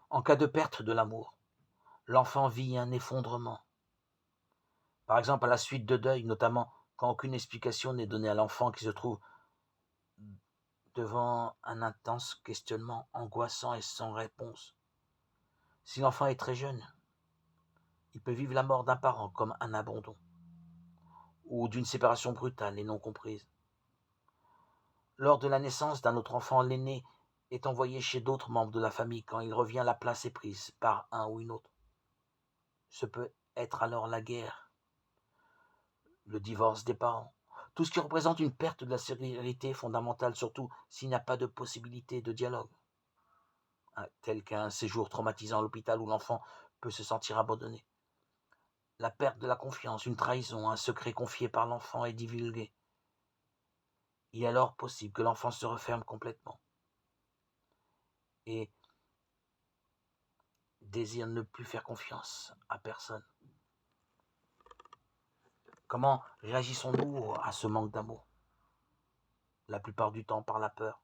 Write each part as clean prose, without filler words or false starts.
En cas de perte de l'amour, l'enfant vit un effondrement. Par exemple, à la suite de deuil, notamment quand aucune explication n'est donnée à l'enfant qui se trouve devant un intense questionnement angoissant et sans réponse. Si l'enfant est très jeune, il peut vivre la mort d'un parent comme un abandon ou d'une séparation brutale et non comprise. Lors de la naissance d'un autre enfant, l'aîné est envoyé chez d'autres membres de la famille. Quand il revient, la place est prise par un ou une autre. Ce peut être alors la guerre, le divorce des parents, tout ce qui représente une perte de la sérénité fondamentale, surtout s'il n'y a pas de possibilité de dialogue, tel qu'un séjour traumatisant à l'hôpital où l'enfant peut se sentir abandonné. La perte de la confiance, une trahison, un secret confié par l'enfant est divulgué. Il est alors possible que l'enfant se referme complètement et désire ne plus faire confiance à personne. Comment réagissons-nous à ce manque d'amour? La plupart du temps par la peur.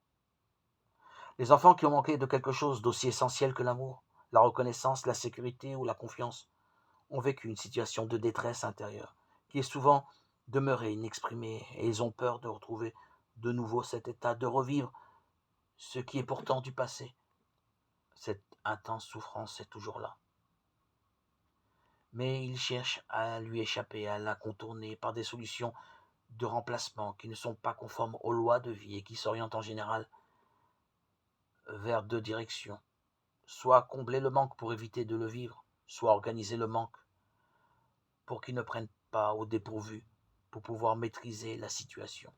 Les enfants qui ont manqué de quelque chose d'aussi essentiel que l'amour, la reconnaissance, la sécurité ou la confiance, ont vécu une situation de détresse intérieure, qui est souvent demeurée inexprimée, et ils ont peur de retrouver de nouveau cet état, de revivre ce qui est pourtant du passé. Cette intense souffrance est toujours là. Mais ils cherchent à lui échapper, à la contourner par des solutions de remplacement qui ne sont pas conformes aux lois de vie et qui s'orientent en général vers deux directions. Soit combler le manque pour éviter de le vivre, soit organiser le manque pour qu'il ne prenne pas au dépourvu, pour pouvoir maîtriser la situation.